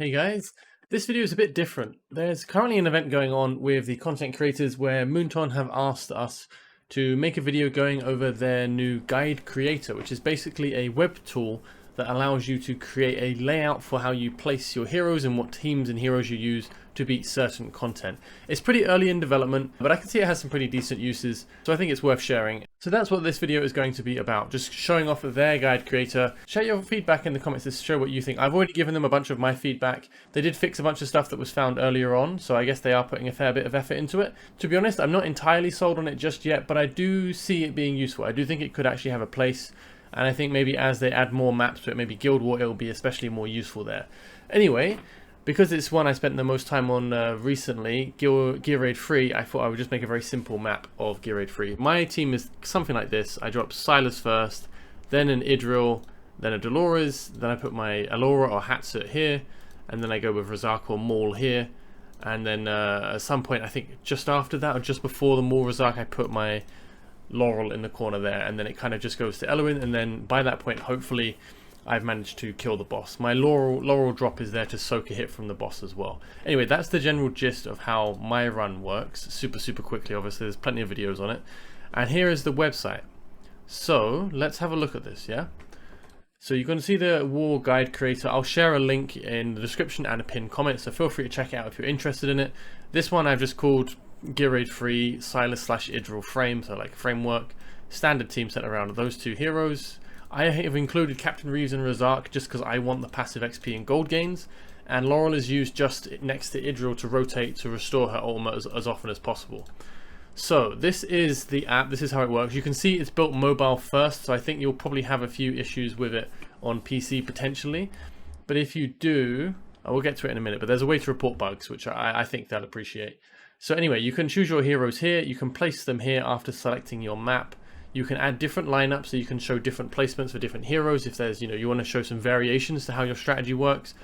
Hey guys, this video is a bit different. There's currently an event going on with the content creators where Moonton have asked us to make a video going over their new guide creator, which is basically a web tool that allows you to create a layout for how you place your heroes and what teams and heroes you use to beat certain content. It's pretty early in development, but I can see it has some pretty decent uses, so I think it's worth sharing. So that's what this video is going to be about, just showing off their guide creator. Share your feedback in the comments to show what you think. I've already given them a bunch of my feedback. They did fix a bunch of stuff that was found earlier on, so I guess they are putting a fair bit of effort into it. To be honest, I'm not entirely sold on it just yet, but I do see it being useful. I do think it could actually have a place. And I think maybe as they add more maps to it, maybe Guild War, it'll be especially more useful there. Anyway, because it's one I spent the most time on recently, Gear Raid 3, I thought I would just make a very simple map of Gear Raid 3. My team is something like this. I drop Silas first, then an Idril, then a Dolores, then I put my Alora or Hatsut here, and then I go with Razak or Maul here. And then at some point, I think just after that or just before the Maul Razak, I put my Laurel in the corner there, and then it kind of just goes to Elwyn, and then by that point hopefully I've managed to kill the boss. My Laurel drop is there to soak a hit from the boss as well. Anyway, that's the general gist of how my run works, super quickly. Obviously there's plenty of videos on it, and here is the website. So let's have a look at this. Yeah, so you're going to see the WOR guide creator. I'll share a link in the description and a pinned comment, so feel free to check it out if you're interested in it. This one I've just called Gear Raid 3 Silas / Idril frame, so like framework, standard team set around those two heroes. I have included Captain Reeves and Razak just because I want the passive XP and gold gains, and Laurel is used just next to Idril to rotate to restore her ultimate as often as possible. So this is the app, this is how it works. You can see it's built mobile first, so I think you'll probably have a few issues with it on PC potentially, but if you do, I will get to it in a minute, but there's a way to report bugs, which I think they'll appreciate. So anyway, you can choose your heroes here, you can place them here after selecting your map. You can add different lineups, so you can show different placements for different heroes if there's, you want to show some variations to how your strategy works.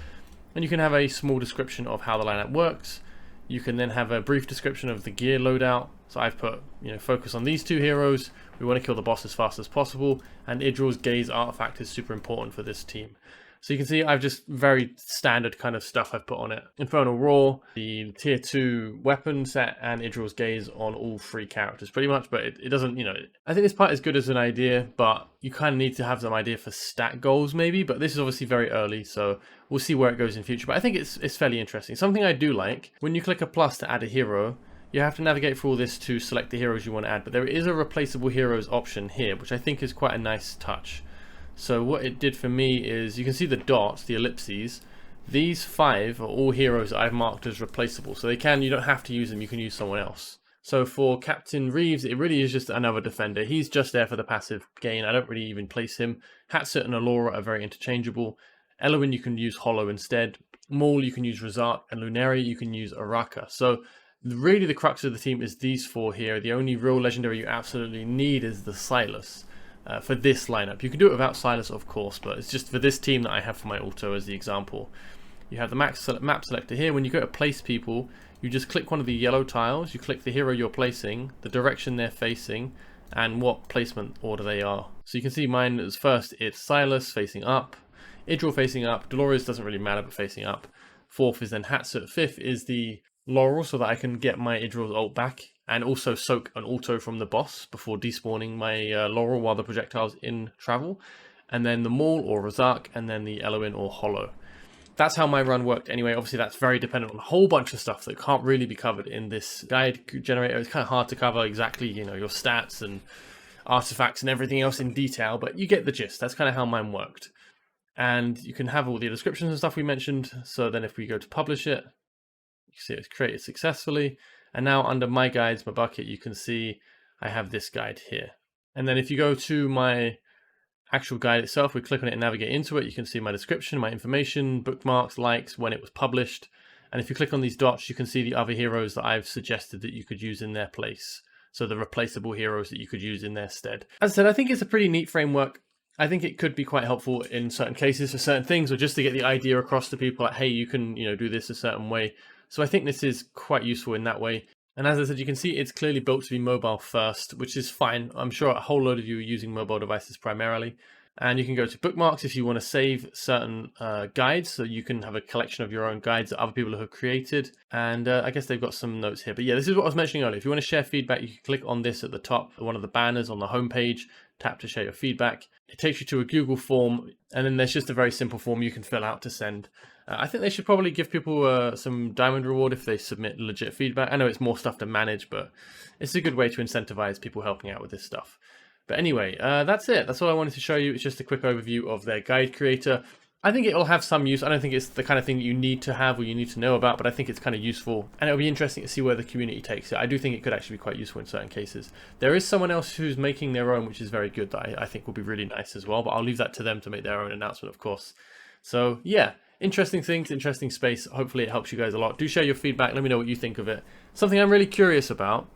And you can have a small description of how the lineup works. You can then have a brief description of the gear loadout. So I've put, focus on these two heroes. We want to kill the boss as fast as possible, and Idril's Gaze artifact is super important for this team. So you can see I've just very standard kind of stuff I've put on it. Infernal Roar, the tier 2 weapon set, and Idril's Gaze on all three characters pretty much, but it doesn't, I think this part is good as an idea, but you kind of need to have some idea for stat goals maybe, but this is obviously very early, so we'll see where it goes in future. But I think it's fairly interesting. Something I do like, when you click a plus to add a hero, you have to navigate through all this to select the heroes you want to add, but there is a replaceable heroes option here, which I think is quite a nice touch. So what it did for me is, you can see the dots, the ellipses. These 5 are all heroes that I've marked as replaceable. So you don't have to use them, you can use someone else. So for Captain Reeves, it really is just another defender. He's just there for the passive gain. I don't really even place him. Hatsut and Alora are very interchangeable. Elwyn you can use Hollow instead. Maul you can use Razak, and Lunaria you can use Araka. So really the crux of the team is these 4 here. The only real legendary you absolutely need is the Silas. For this lineup. You can do it without Silas of course, but it's just for this team that I have for my auto as the example. You have the map selector here. When you go to place people, you just click one of the yellow tiles, you click the hero you're placing, the direction they're facing, and what placement order they are. So you can see mine as first it's Silas facing up, Idril facing up, Dolores doesn't really matter but facing up, 4th is then Hatsut, 5th is the Laurel so that I can get my Idril's ult back and also soak an auto from the boss before despawning my Laurel while the projectile's in travel, and then the Maul or Razak, and then the Elwyn or Hollow. That's how my run worked anyway. Obviously that's very dependent on a whole bunch of stuff that can't really be covered in this guide generator. It's kind of hard to cover exactly, your stats and artifacts and everything else in detail, but you get the gist. That's kind of how mine worked. And you can have all the descriptions and stuff we mentioned. So then if we go to publish it, you see it's created successfully. And now under my guides, my bucket, you can see I have this guide here. And then if you go to my actual guide itself, we click on it and navigate into it, you can see my description, my information, bookmarks, likes, when it was published. And if you click on these dots, you can see the other heroes that I've suggested that you could use in their place. So the replaceable heroes that you could use in their stead. As I said, I think it's a pretty neat framework. I think it could be quite helpful in certain cases for certain things, or just to get the idea across to people like, hey, you can, do this a certain way. So I think this is quite useful in that way. And as I said, you can see it's clearly built to be mobile first, which is fine. I'm sure a whole load of you are using mobile devices primarily. And you can go to bookmarks if you want to save certain guides, so you can have a collection of your own guides that other people have created. And I guess they've got some notes here. But yeah, this is what I was mentioning earlier. If you want to share feedback, you can click on this at the top, one of the banners on the homepage, tap to share your feedback. It takes you to a Google form, and then there's just a very simple form you can fill out to send. I think they should probably give people some diamond reward if they submit legit feedback. I know it's more stuff to manage, but it's a good way to incentivize people helping out with this stuff. But anyway, that's it. That's all I wanted to show you. It's just a quick overview of their guide creator. I think it'll have some use. I don't think it's the kind of thing that you need to have or you need to know about, but I think it's kind of useful. And it'll be interesting to see where the community takes it. I do think it could actually be quite useful in certain cases. There is someone else who's making their own, which is very good, that I think will be really nice as well. But I'll leave that to them to make their own announcement, of course. So yeah, interesting things, interesting space. Hopefully it helps you guys a lot. Do share your feedback. Let me know what you think of it. Something I'm really curious about.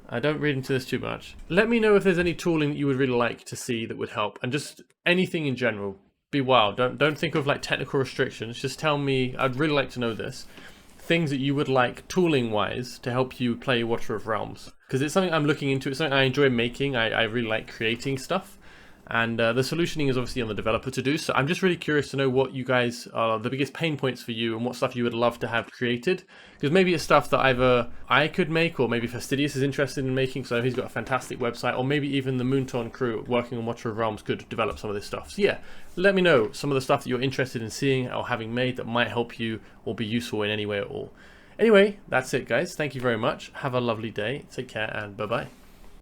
I don't read into this too much. Let me know if there's any tooling that you would really like to see that would help, and just anything in general. Be wild. Don't think of like technical restrictions. Just tell me. I'd really like to know this. Things that you would like tooling wise to help you play Watcher of Realms, because it's something I'm looking into. It's something I enjoy making. I really like creating stuff. And the solutioning is obviously on the developer to do. So I'm just really curious to know what you guys are the biggest pain points for you and what stuff you would love to have created. Because maybe it's stuff that either I could make, or maybe Fastidious is interested in making, so he's got a fantastic website, or maybe even the Moonton crew working on Watcher of Realms could develop some of this stuff. So yeah, let me know some of the stuff that you're interested in seeing or having made that might help you or be useful in any way at all. Anyway, that's it guys. Thank you very much. Have a lovely day. Take care and bye-bye.